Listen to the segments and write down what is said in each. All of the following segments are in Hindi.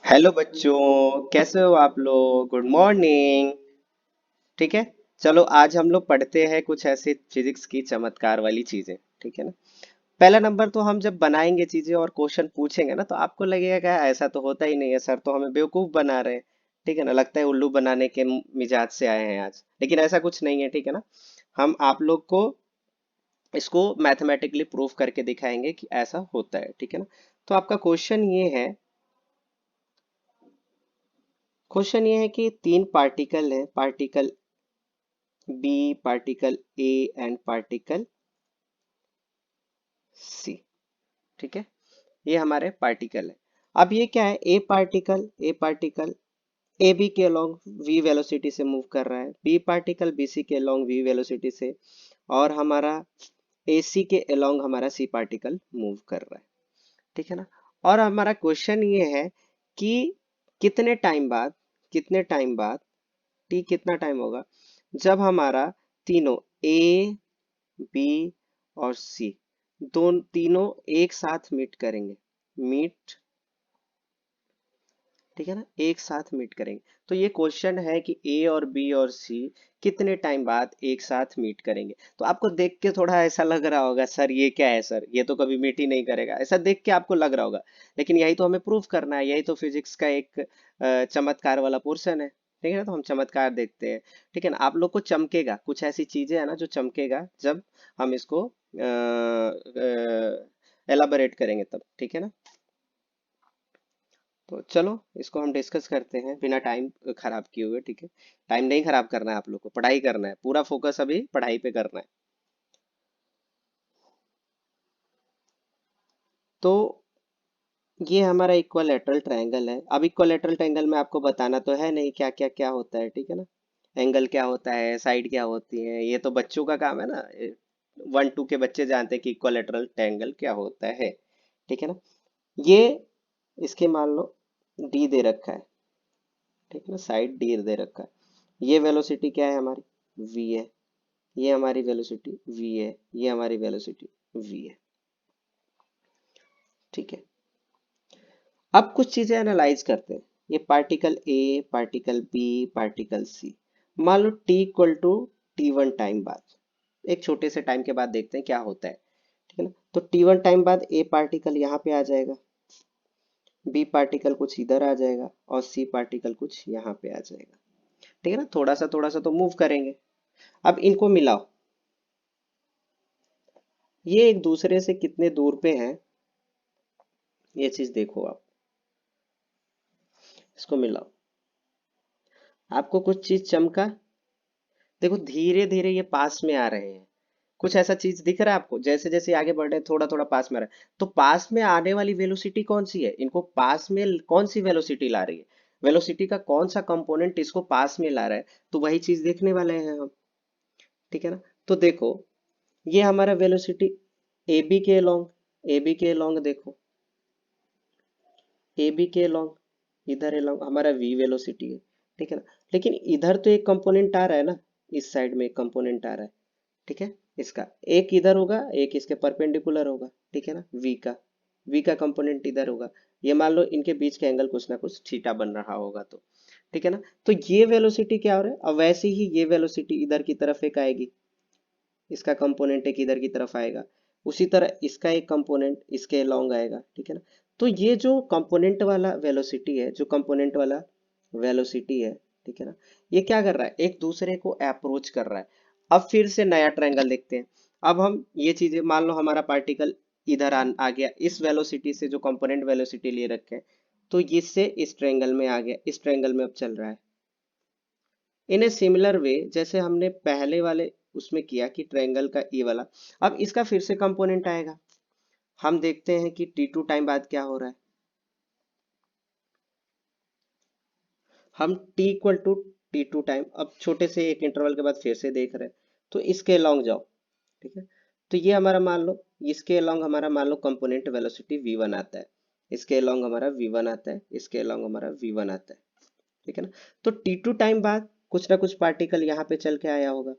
हेलो बच्चों, कैसे हो आप लोग? Good morning. ठीक है। चलो आज हम लोग पढ़ते हैं कुछ ऐसे फिजिक्स की चमत्कार वाली चीजें। ठीक है ना। पहला नंबर तो हम जब बनाएंगे चीजें और क्वेश्चन पूछेंगे ना तो आपको लगेगा क्या ऐसा तो होता ही नहीं है, सर तो हमें बेवकूफ बना रहे हैं। ठीक है ना, लगता है उल्लू बनाने के मिजाज से आए हैं आज, लेकिन ऐसा कुछ नहीं है। ठीक है ना। हम आप लोग को इसको मैथमेटिकली प्रूफ करके दिखाएंगे कि ऐसा होता है। ठीक है ना। तो आपका क्वेश्चन ये है कि तीन पार्टिकल है, particle B, particle A and particle C. ठीक है। ये हमारे पार्टिकल है। अब ये क्या है, ए पार्टिकल ए बी के अलोंग वी वेलोसिटी से मूव कर रहा है, बी पार्टिकल बी सी के अलोंग वी वेलोसिटी से, और हमारा ए सी के अलोंग हमारा सी पार्टिकल मूव कर रहा है। ठीक है ना। और हमारा क्वेश्चन ये है कि कितने टाइम बाद कितने टाइम बाद टी कितना टाइम होगा जब हमारा तीनों ए बी और सी दोनों तीनों एक साथ मीट करेंगे। मीट। ठीक है ना, एक साथ मीट करेंगे। तो ये क्वेश्चन है कि ए और बी और सी कितने टाइम बाद एक साथ मीट करेंगे। तो आपको देख के थोड़ा ऐसा लग रहा होगा, सर ये क्या है, सर ये तो कभी मीट ही नहीं करेगा, ऐसा देख के आपको लग रहा होगा। लेकिन यही तो हमें प्रूफ करना है, यही तो फिजिक्स का एक चमत्कार वाला पोर्शन है। ठीक है ना। तो हम चमत्कार देखते हैं। ठीक है ना। आप लोग को चमकेगा, कुछ ऐसी चीजें है ना जो चमकेगा जब हम इसको एलाबोरेट करेंगे तब। ठीक है ना। तो चलो इसको हम डिस्कस करते हैं बिना टाइम खराब किए हुए। ठीक है। टाइम नहीं खराब करना है, आप लोग को पढ़ाई करना है, पूरा फोकस अभी पढ़ाई पे करना है। तो ये हमारा इक्विलैटरल ट्रायंगल है। अब इक्विलैटरल ट्रायंगल में आपको बताना तो है नहीं क्या क्या क्या होता है। ठीक है ना। एंगल क्या होता है, साइड क्या होती है, ये तो बच्चों का काम है ना। 1 2 के बच्चे जानते हैं कि इक्विलैटरल ट्रायंगल क्या होता है। ठीक है ना। ये इसके मान लो डी दे रखा है। ठीक है ना, साइड डी दे रखा है। ये वेलोसिटी क्या है हमारी, वी है। ये हमारी वेलोसिटी वी है। ये हमारी वेलोसिटी वी है। ठीक है। अब कुछ चीजें एनालाइज करते हैं। ये particle A, particle B, particle C, मान लो T equal to T1 time बाद, एक छोटे से टाइम के बाद देखते हैं क्या होता है। ठीक है ना। तो T1 टाइम बाद ए पार्टिकल यहाँ पे आ जाएगा, बी पार्टिकल कुछ इधर आ जाएगा, और सी पार्टिकल कुछ यहाँ पे आ जाएगा। ठीक है ना, थोड़ा सा तो मूव करेंगे। अब इनको मिलाओ, ये एक दूसरे से कितने दूर पे हैं, ये चीज देखो आप। इसको मिलाओ, आपको कुछ चीज चमका। देखो धीरे धीरे ये पास में आ रहे हैं। कुछ ऐसा चीज दिख रहा है आपको, जैसे जैसे आगे बढ़ रहे हैं थोड़ा थोड़ा पास में आ रहा है। तो पास में आने वाली वेलोसिटी कौन सी है, इनको पास में कौन सी वेलोसिटी ला रही है, वेलोसिटी का कौन सा कंपोनेंट इसको पास में ला रहा है, तो वही चीज देखने वाले हैं हम। ठीक है ना। तो देखो, ये हमारा वेलोसिटी ए बी के लॉन्ग, ए बी के लॉन्ग देखो, ए बी के लॉन्ग इधर लॉन्ग हमारा वी वेलोसिटी है। ठीक है ना। लेकिन इधर तो एक कंपोनेंट आ रहा है ना, इस साइड में एक कंपोनेंट आ रहा है। ठीक है। इसका एक इधर होगा, एक इसके परपेंडिकुलर होगा। ठीक है ना, वी का कंपोनेंट इधर होगा। ये मान लो इनके बीच का एंगल कुछ ना कुछ थीटा बन रहा होगा तो। ठीक है ना। तो ये वेलोसिटी क्या हो रहा है, अब वैसे ही ये वेलोसिटी इधर की तरफ एक आएगी, इसका कंपोनेंट एक इधर की तरफ आएगा, उसी तरह इसका एक कंपोनेंट इसके लॉन्ग आएगा। ठीक है ना। तो ये जो कंपोनेंट वाला वेलोसिटी है, जो कंपोनेंट वाला वेलोसिटी है, ठीक है ना, ये क्या कर रहा है, एक दूसरे को अप्रोच कर रहा है। अब फिर से नया ट्रायंगल देखते हैं। अब हम ये चीजें मान लो हमारा पार्टिकल इधर आ गया, इस वेलोसिटी से जो कंपोनेंट वेलोसिटी ले रखे हैं, तो इससे इस ट्रायंगल में आ गया, इस ट्रायंगल में अब चल रहा है। इन ए सिमिलर वे जैसे हमने पहले वाले उसमें किया कि ट्रायंगल का ये वाला, अब इसका फिर से कंपोनेंट आएगा। हम देखते हैं कि T2 टाइम बाद क्या हो रहा है। हम T equal to T2 time, अब छोटे से एक इंटरवल के बाद फिर से देख रहे हैं। तो इसके लॉन्ग जाओ। ठीक है। तो ये हमारा मान लो, इसके लॉन्ग हमारा मान लो कंपोनेंट वेलोसिटी V1 आता है, इसके लॉन्ग हमारा V1 आता है, इसके लॉन्ग हमारा V1 आता है। ठीक है ना। तो T2 टाइम बाद कुछ ना कुछ पार्टिकल यहाँ पे चल के आया होगा,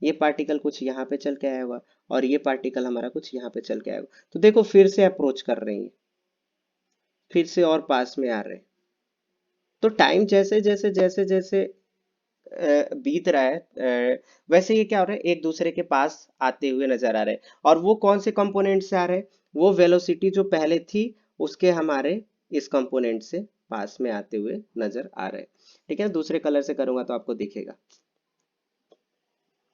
ये पार्टिकल कुछ यहाँ पे चल के आया होगा, और ये पार्टिकल हमारा कुछ यहाँ पे चल के आया होगा। तो देखो फिर से अप्रोच कर रहे हैं, फिर से और पास में आ रहे हैं। तो टाइम जैसे जैसे जैसे जैसे बीत रहा है, वैसे ये क्या हो रहा है, एक दूसरे के पास आते हुए नजर आ रहे हैं। और वो कौन से कंपोनेंट से आ रहे हैं, वो वेलोसिटी जो पहले थी उसके हमारे इस कंपोनेंट से पास में आते हुए नजर आ रहे हैं। ठीक है, दूसरे कलर से करूंगा तो आपको दिखेगा।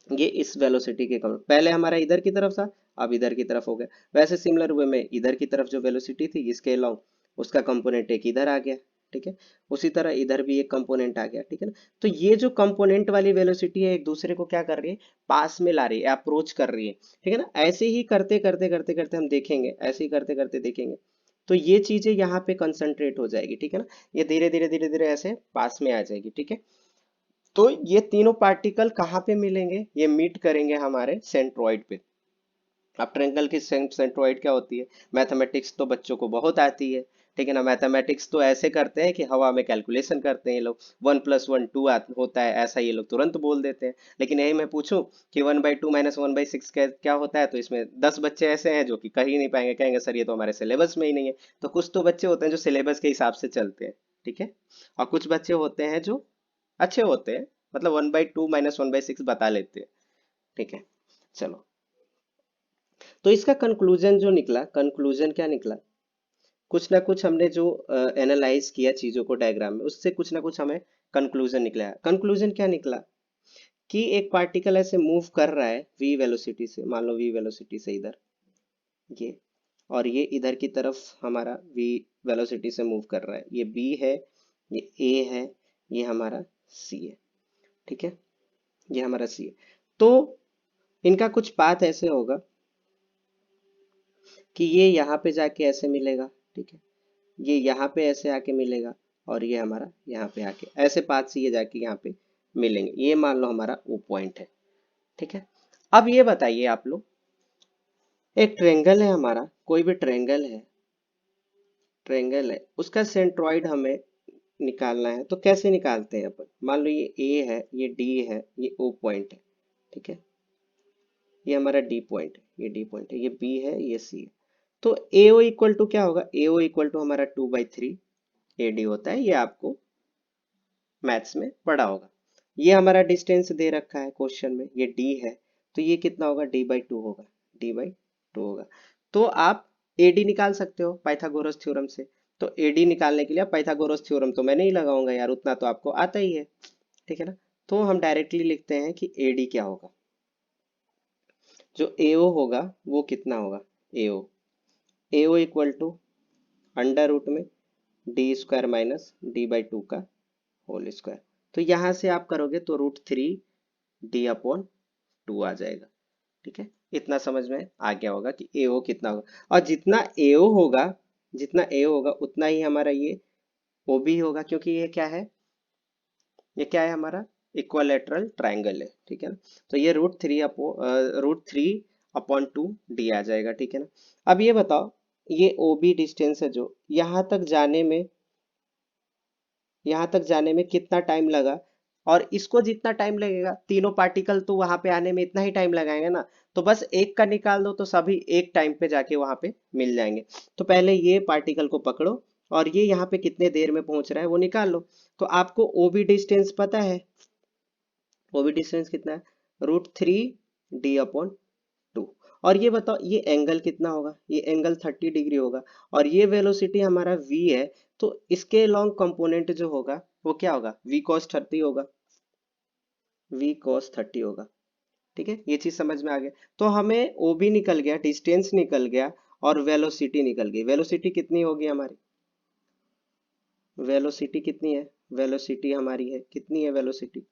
ये इस वेलोसिटी के पहले हमारा इधर की तरफ था, अब इधर की तरफ हो गया। वैसे सिमिलर वे में इधर की तरफ जो वेलोसिटी थी इसके अलाउ, उसका कंपोनेंट एक इधर आ गया। ठीक है, उसी तरह इधर भी एक कंपोनेंट आ गया। ठीक है ना, तो ये जो कंपोनेंट वाली वेलोसिटी है एक दूसरे को क्या कर रही है, पास में ला रही है, अप्रोच कर रही है। ठीक है ना, ऐसे ही करते करते करते करते हम देखेंगे, ऐसे ही करते करते देखेंगे तो ये चीजें यहाँ पे कंसंट्रेट हो जाएगी। ठीक है ना, ये धीरे धीरे धीरे धीरे ऐसे पास में आ जाएगी। ठीक है, तो ये तीनों पार्टिकल कहाँ पे मिलेंगे, ये मीट करेंगे हमारे सेंट्रॉइड पे। अब ट्रायंगल की सेंट्रॉइड क्या होती है, मैथमेटिक्स तो बच्चों को बहुत आती है। ठीक है ना, मैथमेटिक्स तो ऐसे करते हैं कि हवा में कैलकुलेशन करते हैं ये लोग, 1+1 2 होता है ऐसा ये लोग तुरंत बोल देते हैं। लेकिन यही मैं पूछूं कि 1/2 - 1/6 क्या होता है, तो इसमें 10 बच्चे ऐसे हैं जो कि कह ही नहीं पाएंगे, कहेंगे सर ये तो हमारे सिलेबस में ही नहीं है। तो कुछ तो बच्चे होते हैं जो सिलेबस के हिसाब से चलते हैं। ठीक है, और कुछ बच्चे होते हैं जो अच्छे होते हैं, मतलब 1/2 - 1/6 बता लेते हैं। ठीक है, चलो, तो इसका कंक्लूजन जो निकला, कंक्लूजन क्या निकला, कुछ ना कुछ हमने जो एनालाइज किया चीजों को डायग्राम में, उससे कुछ ना कुछ हमें कंक्लूजन निकला है। कंक्लूजन क्या निकला कि एक पार्टिकल ऐसे मूव कर रहा है v वेलोसिटी से, मान लो v वेलोसिटी से इधर ये, और ये इधर की तरफ हमारा v वेलोसिटी से मूव कर रहा है, ये b है, ये a है, ये हमारा c है। ठीक है, ये हमारा c है। तो इनका कुछ पाथ ऐसे होगा कि ये यहाँ पे जाके ऐसे मिलेगा। ठीक है, ये यहाँ पे ऐसे आके मिलेगा, और ये हमारा यहाँ पे आके ऐसे पाथ से ये जाके यहाँ पे मिलेंगे। ये मान लो हमारा वो पॉइंट है। ठीक है, अब ये बताइए आप लोग, एक ट्रेंगल है हमारा, कोई भी ट्रेंगल है, ट्रेंगल है, उसका सेंट्रॉइड हमें निकालना है। तो कैसे निकालते हैं अपन, मान लो ये ए है, ये डी है, ये ओ पॉइंट है। ठीक है, ये हमारा डी पॉइंट है, ये डी पॉइंट है, ये बी है, ये सी है। तो ए ओ इक्वल टू क्या होगा, ए ओ इक्वल टू हमारा 2/3 ए डी होता है, ये आपको मैथ्स में पढ़ा होगा। ये हमारा डिस्टेंस दे रखा है क्वेश्चन में, ये d है, तो ये कितना होगा, d/2 होगा, d/2 होगा। तो आप AD निकाल सकते हो पाइथागोरस थ्योरम से। तो AD निकालने के लिए पाइथागोरस थ्योरम तो मैं नहीं लगाऊंगा यार, उतना तो आपको आता ही है। ठीक है ना, तो हम डायरेक्टली लिखते हैं कि AD क्या होगा, जो AO होगा वो कितना होगा, AO, AO equal to under root में d² - d/2 का होल स्क्वायर। तो यहां से आप करोगे तो √3d/2 आ जाएगा। ठीक है, इतना समझ में आ गया होगा कि AO कितना होगा, और जितना AO होगा, जितना AO होगा उतना ही हमारा ये OB होगा, क्योंकि ये क्या है, ये क्या है हमारा इक्वालेटरल ट्राइंगल है। ठीक है ना, तो ये √3/2 d आ जाएगा। ठीक है ना, अब ये बताओ, ये OB डिस्टेंस है जो यहाँ तक जाने में कितना टाइम लगा, और इसको जितना टाइम लगेगा, तीनों पार्टिकल तो वहां पे आने में इतना ही टाइम लगाएंगे ना। तो बस एक का निकाल दो तो सभी एक टाइम पे जाके वहां पे मिल जाएंगे। तो पहले ये पार्टिकल को पकड़ो, और ये यहाँ पे कितने देर में पहुंच रहा है वो निकाल लो। तो आपको ओबी डिस्टेंस पता है, ओबी डिस्टेंस कितना है, √3d/2। और ये बताओ ये एंगल कितना होगा, ये एंगल 30 डिग्री होगा, और ये वेलोसिटी हमारा v है। तो इसके लॉन्ग कंपोनेंट जो होगा वो क्या होगा, v cos 30 होगा, v cos 30 होगा। ठीक है, ये चीज समझ में आ गया। तो हमें OB निकल गया, डिस्टेंस निकल गया, और वेलोसिटी निकल गई। वेलोसिटी कितनी होगी हमारी, वेलोसिटी कितनी है, वेलोसिटी हमारी है कितनी है, वेलोसिटी,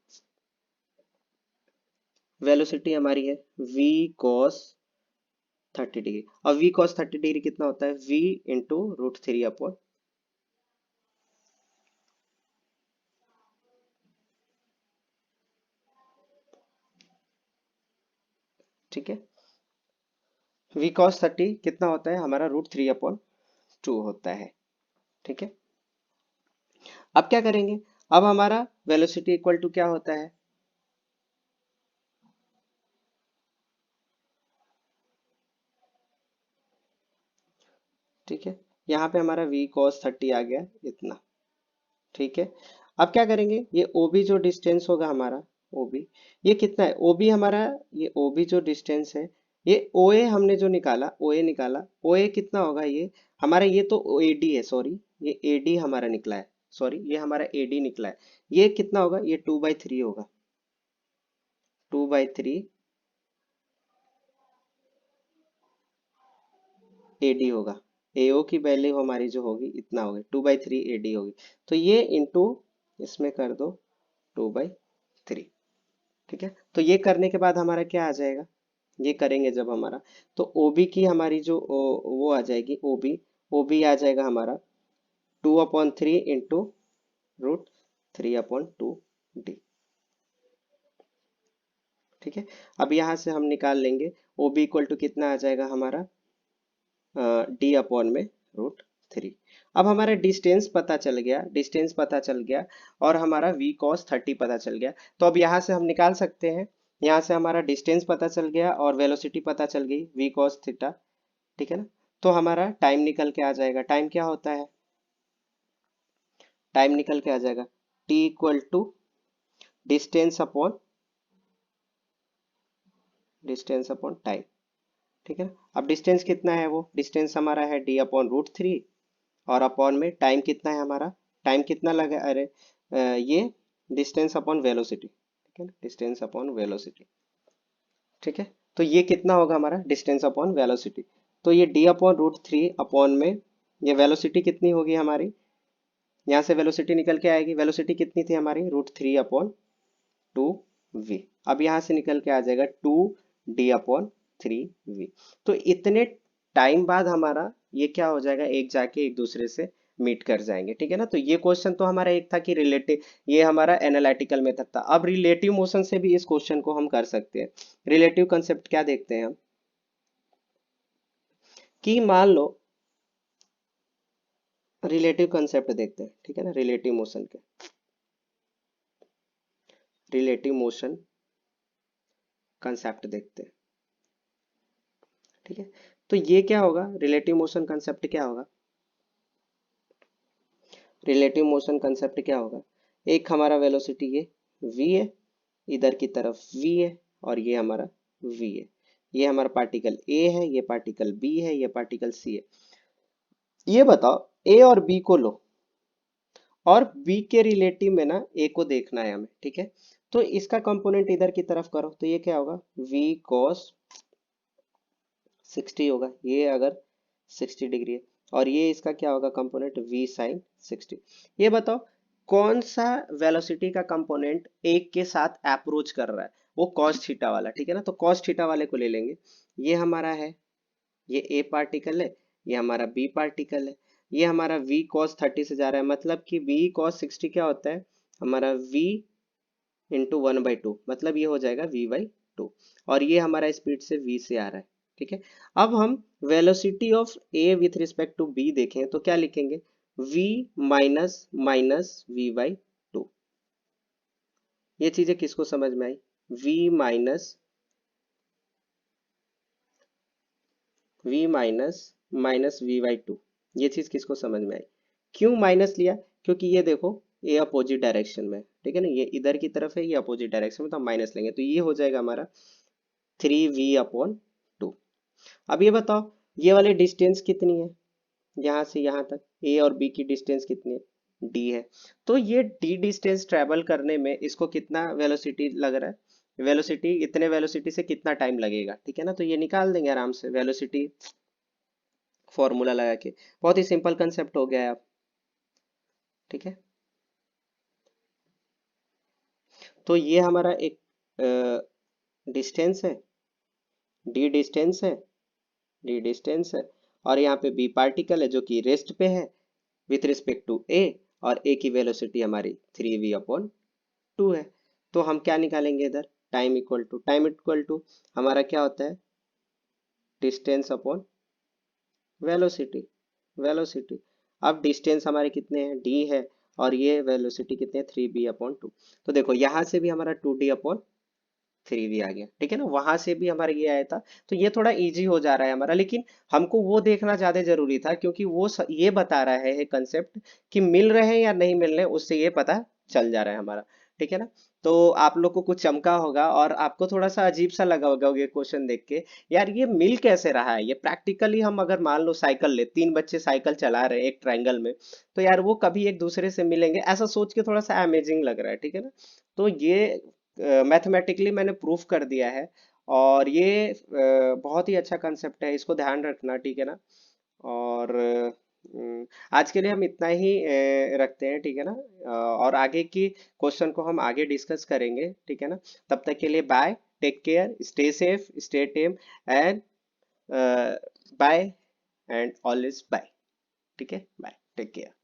वेलोसिटी हमारी है v cos 30 डिग्री। और v cos 30 डिग्री कितना होता है, v × √3/, ठीक है, v cos 30 कितना होता है हमारा, √3/2 होता है। ठीक है, अब क्या करेंगे, अब हमारा वेलोसिटी इक्वल टू क्या होता है, ठीक है, यहाँ पे हमारा v cos 30 आ गया इतना। ठीक है। अब क्या करेंगे, ये ओबी जो डिस्टेंस होगा हमारा, ओबी ये कितना है, ओबी हमारा, ये ओबी जो डिस्टेंस है, ये ओए हमने जो निकाला, ओए निकाला, ओए कितना होगा ये हमारा, ये तो एडी है, सॉरी ये एडी हमारा निकला है, सॉरी ये हमारा एडी निकला है, ये कितना होगा, ये 2/3 होगा, 2/3 एडी होगा। एओ की वैल्यू हमारी जो होगी इतना होगी, 2/3 एडी होगी। तो ये इंटू इसमें कर दो 2/3। ठीक है, तो ये करने के बाद हमारा क्या आ जाएगा, ये करेंगे जब हमारा, तो ओबी की हमारी जो वो आ जाएगी, ओबी ओबी आ जाएगा हमारा 2/3 इंटू √3/2 डी। ठीक है, अब यहाँ से हम निकाल लेंगे, ओबी इक्वल टू कितना आ जाएगा हमारा, D/में √3। अब हमारा डिस्टेंस पता चल गया, डिस्टेंस पता चल गया, और हमारा v cos 30 पता चल गया। तो अब यहाँ से हम निकाल सकते हैं, यहाँ से हमारा डिस्टेंस पता चल गया और वेलोसिटी पता चल गई v cos थीटा। ठीक है ना, तो हमारा टाइम निकल के आ जाएगा, टाइम क्या होता है, टाइम निकल के आ जाएगा t equal to distance upon time. ठीक है, अब डिस्टेंस कितना है, वो डिस्टेंस हमारा है D/√3, और अपॉन में टाइम कितना है हमारा, टाइम कितना लगा, अरे ये डिस्टेंस अपॉन वेलोसिटी, ठीक है ना, डिस्टेंस अपॉन वेलोसिटी। ठीक है, तो ये कितना होगा हमारा डिस्टेंस अपॉन वेलोसिटी, तो ये D/√3 अपॉन में ये वेलोसिटी कितनी होगी हमारी, यहाँ से वेलोसिटी निकल के आएगी, वेलोसिटी कितनी थी हमारी, √3/2v। अब यहाँ से निकल के आ जाएगा 2D/3v। तो इतने टाइम बाद हमारा ये क्या हो जाएगा, एक जाके एक दूसरे से मीट कर जाएंगे। ठीक है ना, तो ये क्वेश्चन तो हमारा एक था कि रिलेटिव, ये हमारा एनालिटिकल मेथड था। अब रिलेटिव मोशन से भी इस क्वेश्चन को हम कर सकते हैं। रिलेटिव कंसेप्ट क्या देखते हैं हम, कि मान लो, रिलेटिव कंसेप्ट देखते हैं, ठीक है ना, रिलेटिव मोशन के, रिलेटिव मोशन कंसेप्ट देखते हैं। ठीक है, तो ये क्या होगा, रिलेटिव मोशन कंसेप्ट क्या होगा, रिलेटिव मोशन कंसेप्ट क्या होगा, एक हमारा वेलोसिटी ये v है, इधर की तरफ v है, और ये हमारा v है, ये हमारा पार्टिकल a है, ये पार्टिकल b है, ये पार्टिकल c है। ये बताओ a और b को लो, और b के रिलेटिव में ना a को देखना है हमें। ठीक है, तो इसका कंपोनेंट इधर की तरफ करो, तो ये क्या होगा, v cos 60 होगा, ये अगर 60 डिग्री है, और ये इसका क्या होगा कंपोनेंट, v sin 60। ये बताओ कौन सा वेलोसिटी का कंपोनेंट एक के साथ अप्रोच कर रहा है, वो cos थीटा वाला। ठीक है ना, तो cos थीटा वाले को ले लेंगे, ये हमारा है, ये a पार्टिकल है, ये हमारा b पार्टिकल है, ये हमारा v cos 30 से जा रहा है, मतलब कि v cos 60 क्या होता है हमारा, v इंटू 1/2, मतलब ये हो जाएगा v/2, और ये हमारा स्पीड से v से आ रहा है। ठीक है, अब हम velocity of a with respect to b देखें तो क्या लिखेंगे, v माइनस माइनस v/2। ये चीजें किसको समझ में आई, v माइनस v/2, ये चीज किसको समझ में आई, क्यों माइनस लिया, क्योंकि ये देखो ये अपोजिट डायरेक्शन में है। ठीक है ना, ये इधर की तरफ है, ये अपोजिट डायरेक्शन में, तो हम माइनस लेंगे, तो ये हो जाएगा हमारा 3v/2। अब ये बताओ ये वाली डिस्टेंस कितनी है, यहाँ से यहाँ तक ए और बी की डिस्टेंस कितनी है, डी है। तो ये डी डिस्टेंस ट्रेवल करने में इसको कितना वेलोसिटी लग रहा है, वेलोसिटी, इतने वेलोसिटी से कितना टाइम लगेगा। ठीक है ना, तो ये निकाल देंगे आराम से वेलोसिटी फॉर्मूला लगा के, बहुत ही सिंपल कंसेप्ट हो गया है अब। ठीक है, तो ये हमारा एक डिस्टेंस है, डी डिस्टेंस है, डी डिस्टेंस है, और यहाँ पे बी पार्टिकल है जो कि रेस्ट पे है विथ रिस्पेक्ट टू ए, और ए की वेलोसिटी हमारी 3v/2 है। तो हम क्या निकालेंगे इधर, टाइम इक्वल टू हमारा क्या होता है, डिस्टेंस अपॉन वेलोसिटी, वेलोसिटी। अब डिस्टेंस हमारे कितने हैं, d है, और ये वेलोसिटी कितने हैं, 3b/2। तो देखो यहाँ से भी हमारा 2d/2 थ्री भी आ गया, ठीक है ना, वहां से भी हमारा ये आया था। तो ये थोड़ा इजी हो जा रहा है हमारा, लेकिन हमको वो देखना ज्यादा जरूरी था, क्योंकि वो ये बता रहा है कंसेप्ट कि मिल रहे हैं या नहीं मिल रहे हैं, उससे ये पता चल जा रहा है हमारा, ठीक है ना। तो आप लोग को कुछ चमका होगा और आपको थोड़ा सा अजीब सा लगा होगा ये क्वेश्चन देख के, यार ये मिल कैसे रहा है। ये प्रैक्टिकली हम अगर मान लो साइकिल ले, तीन बच्चे साइकिल चला रहे हैं एक ट्रायंगल में, तो यार वो कभी एक दूसरे से मिलेंगे, ऐसा सोच के थोड़ा सा अमेजिंग लग रहा है, ठीक है ना। तो ये मैथमेटिकली मैंने प्रूफ कर दिया है, और ये बहुत ही अच्छा कंसेप्ट है, इसको ध्यान रखना, ठीक है ना। और आज के लिए हम इतना ही रखते हैं, ठीक है ना। और आगे की क्वेश्चन को हम आगे डिस्कस करेंगे, ठीक है ना। तब तक के लिए bye, take care, stay safe, stay tame, and bye, and always bye, ठीक है, बाय, टेक केयर।